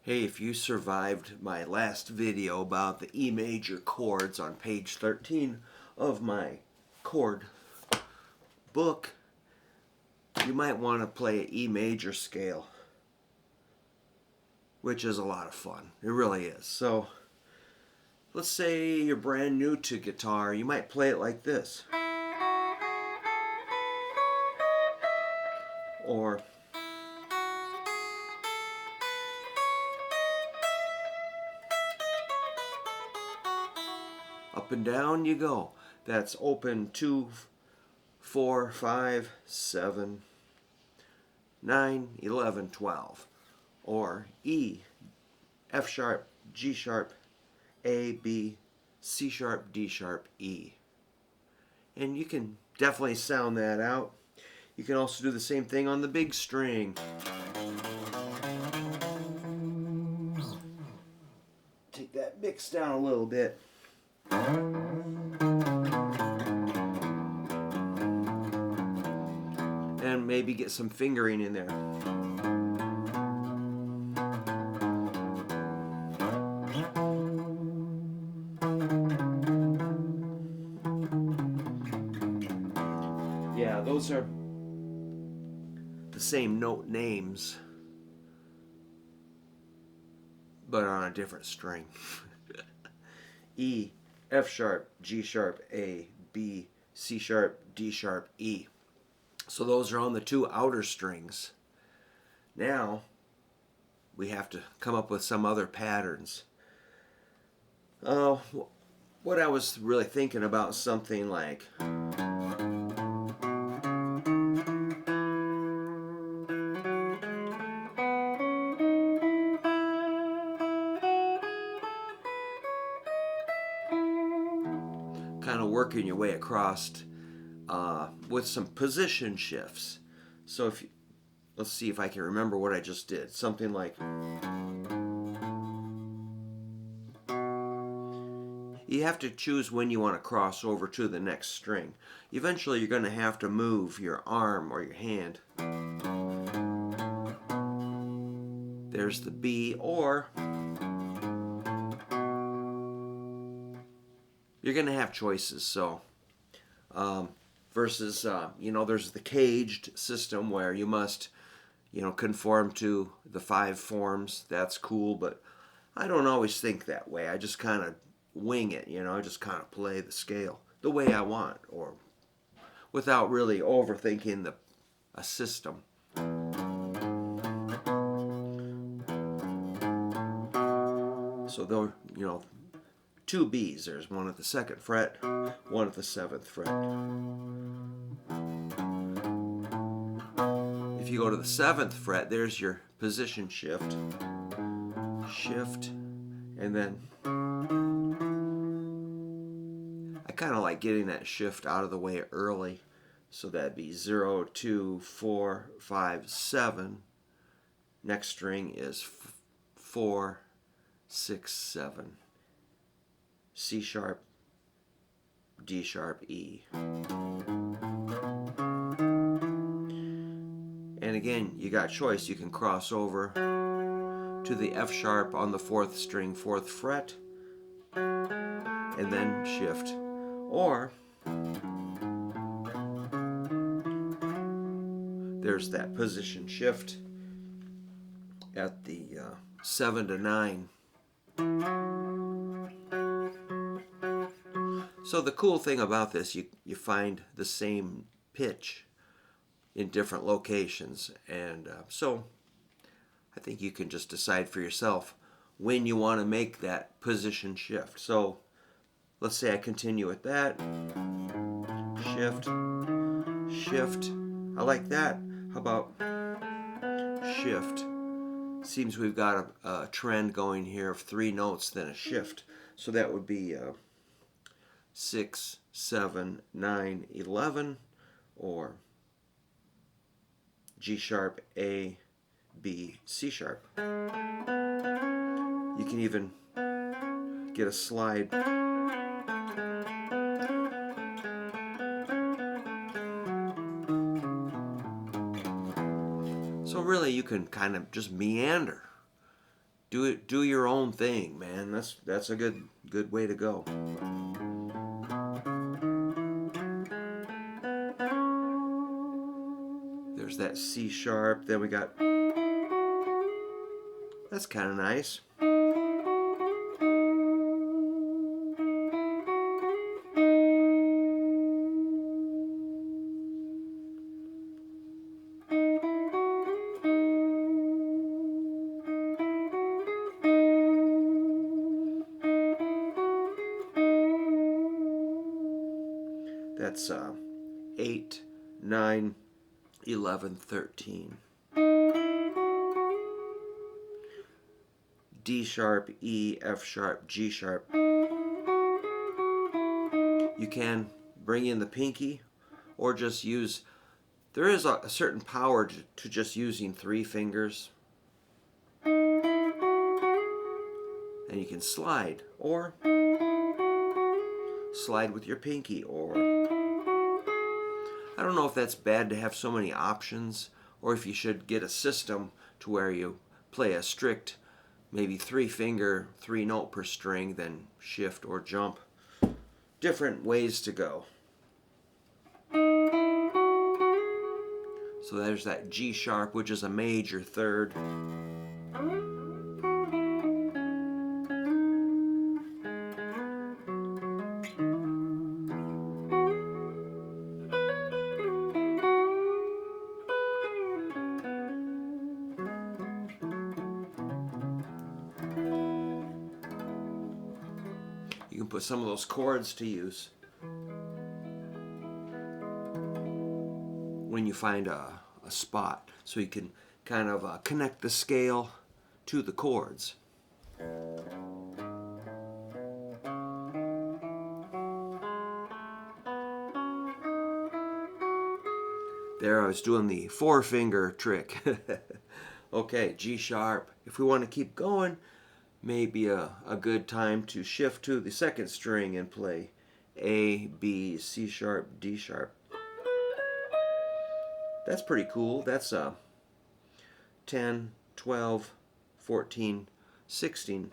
Hey, if you survived my last video about the E major chords on page 13 of my chord book, you might want to play an E major scale, which is a lot of fun. It really is. So, let's say you're brand new to guitar. You might play it like this. Or up and down you go. That's open 2, 4, 5, 7, 9, 11, 12. Or E, F sharp, G sharp, A, B, C sharp, D sharp, E. And you can definitely sound that out. You can also do the same thing on the big string. Take that mix down a little bit. And maybe get some fingering in there. Yeah, those are the same note names, but on a different string. E, F sharp, G sharp, A, B, C sharp, D sharp, E. So those are on the two outer strings. Now we have to come up with some other patterns. What I was really thinking about something like kind of working your way across with some position shifts. So if you, let's see if I can remember what I just did. Something like you have to choose when you want to cross over to the next string. Eventually you're going to have to move your arm or your hand. There's the B, or you're going to have choices. So versus there's the caged system where you must conform to the 5 forms. That's cool, but I don't always think that way. I just kind of wing it, I just kind of play the scale the way I want, or without really overthinking a system. So though, 2 B's. There's one at the 2nd fret, one at the 7th fret. If you go to the 7th fret, there's your position shift, and then I kind of like getting that shift out of the way early. So that'd be 0, 2, 4, 5, 7. Next string is 4, 6, 7. C sharp, D sharp, E. And again, you got choice. You can cross over to the F sharp on the 4th string, 4th fret, and then shift. Or there's that position shift at the 7 to 9. So the cool thing about this, you find the same pitch in different locations, and so I think you can just decide for yourself when you want to make that position shift. So let's say I continue with that. Shift, shift. I like that. How about shift? Seems we've got a trend going here of 3 notes, then a shift. So that would be 6, 7, 9, 11, or G sharp, A, B, C sharp. You can even get a slide. So really you can kind of just meander do your own thing, man. That's a good way to go. There's that C sharp. Then we got, that's kind of nice. That's 8, 9, 11, 13. D sharp, E, F sharp, G sharp. You can bring in the pinky or just use, there is a certain power to just using 3 fingers. And you can slide, or slide with your pinky, or I don't know if that's bad to have so many options, or if you should get a system to where you play a strict maybe 3 finger, 3 note per string, then shift or jump. Different ways to go. So there's that G sharp, which is a major third. You can put some of those chords to use when you find a spot, so you can kind of connect the scale to the chords. There, I was doing the 4-finger trick. Okay, G sharp. If we want to keep going, maybe a good time to shift to the 2nd string and play A, B, C sharp, D sharp. That's pretty cool. That's 10, 12, 14, 16.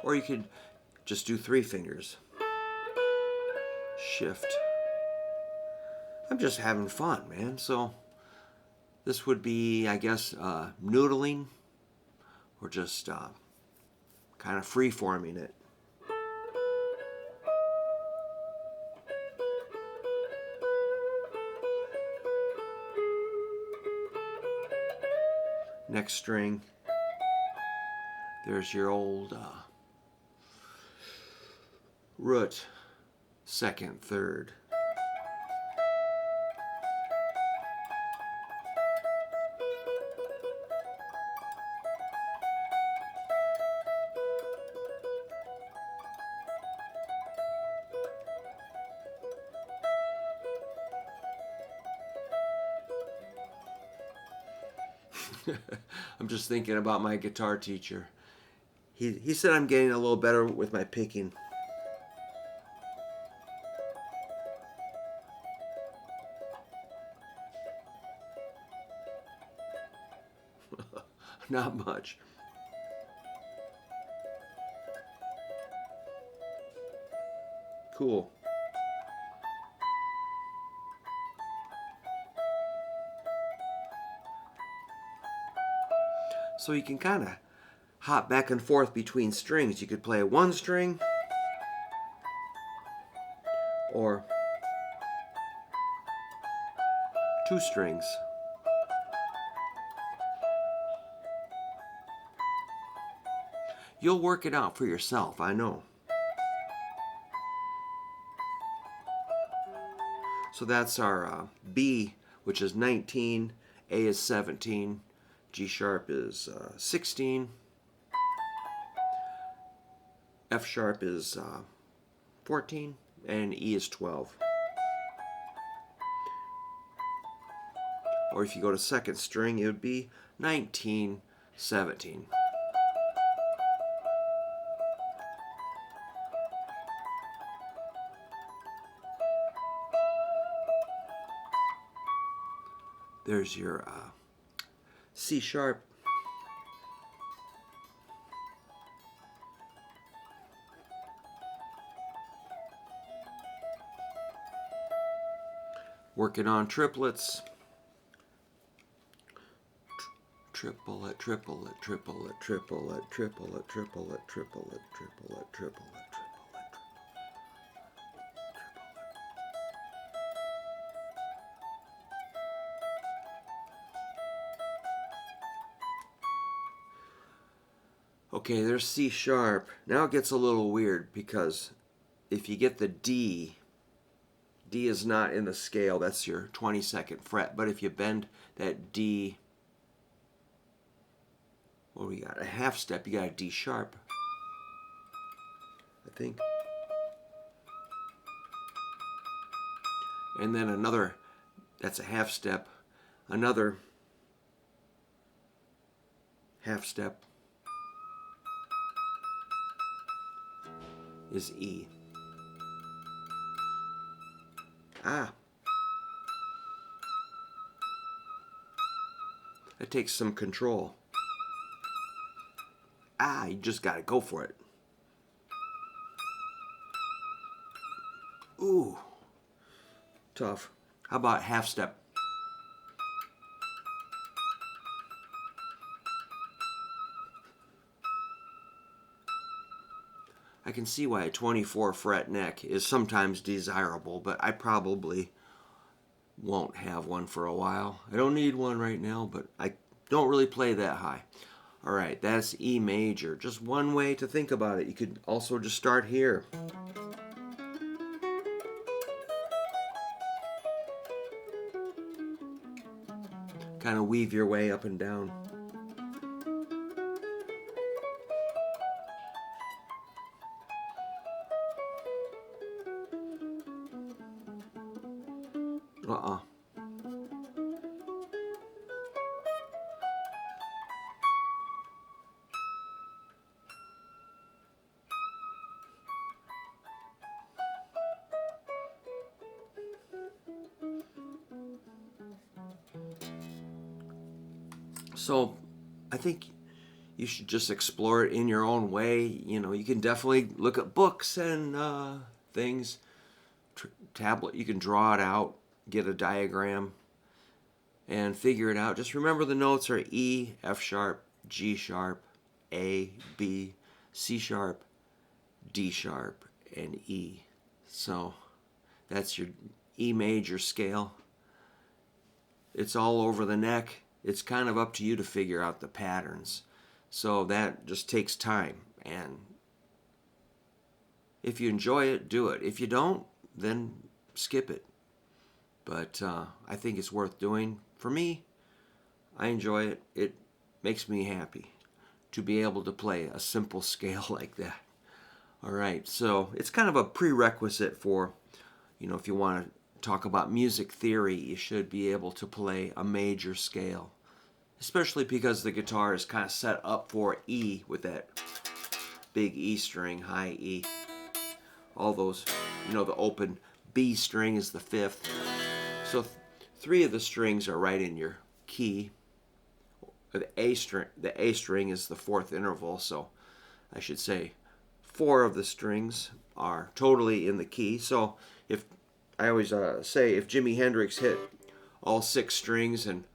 Or you could just do 3 fingers. Shift. I'm just having fun, man. So this would be, I guess, noodling, or just kind of free-forming it. Next string. There's your old root, 2nd, 3rd. I'm just thinking about my guitar teacher. He said I'm getting a little better with my picking. Not much. Cool. So you can kind of hop back and forth between strings. You could play 1 string or 2 strings. You'll work it out for yourself, I know. So that's our B, which is 19, A is 17, G sharp is 16, F sharp is 14, and E is 12. Or if you go to 2nd string, it would be 19, 17. There's your C sharp. Working on triplets. Triplet, triplet, triplet, triplet, triplet, triplet, triplet, triplet, triplet. Okay, there's C sharp. Now it gets a little weird because if you get the D, D is not in the scale. That's your 22nd fret. But if you bend that D, what do we got? A half step, you got a D sharp, I think. And then another, that's a half step. Another half step is E. That takes some control. You just gotta go for it. Ooh, tough. How about half step? I can see why a 24 fret neck is sometimes desirable, but I probably won't have one for a while. I don't need one right now, but I don't really play that high. All right, that's E major. Just one way to think about it. You could also just start here. Kind of weave your way up and down. So I think you should just explore it in your own way. You know, you can definitely look at books and things. Tablet, you can draw it out, get a diagram, and figure it out. Just remember the notes are E, F sharp, G sharp, A, B, C sharp, D sharp, and E. So that's your E major scale. It's all over the neck. It's kind of up to you to figure out the patterns. So that just takes time. And if you enjoy it, do it. If you don't, then skip it. But I think it's worth doing. For me, I enjoy it. It makes me happy to be able to play a simple scale like that. All right, so it's kind of a prerequisite for, you know, if you want to talk about music theory, you should be able to play a major scale, especially because the guitar is kind of set up for E with that big E string, high E. All those, you know, the open B string is the fifth. So three of the strings are right in your key. The A string is the fourth interval, so I should say 4 of the strings are totally in the key. So if I always say if Jimi Hendrix hit all 6 strings and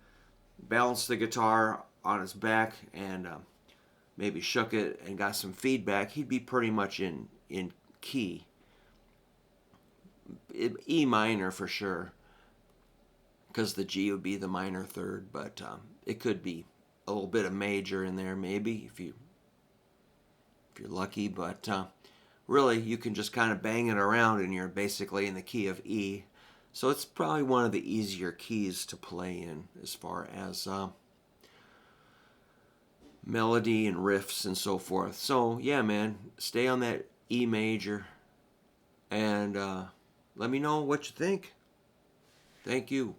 balanced the guitar on his back and maybe shook it and got some feedback, he'd be pretty much in key. E minor for sure, because the G would be the minor third, but it could be a little bit of major in there maybe if you're lucky, but really you can just kind of bang it around and you're basically in the key of E. So it's probably one of the easier keys to play in as far as melody and riffs and so forth. So yeah, man, stay on that E major and let me know what you think. Thank you.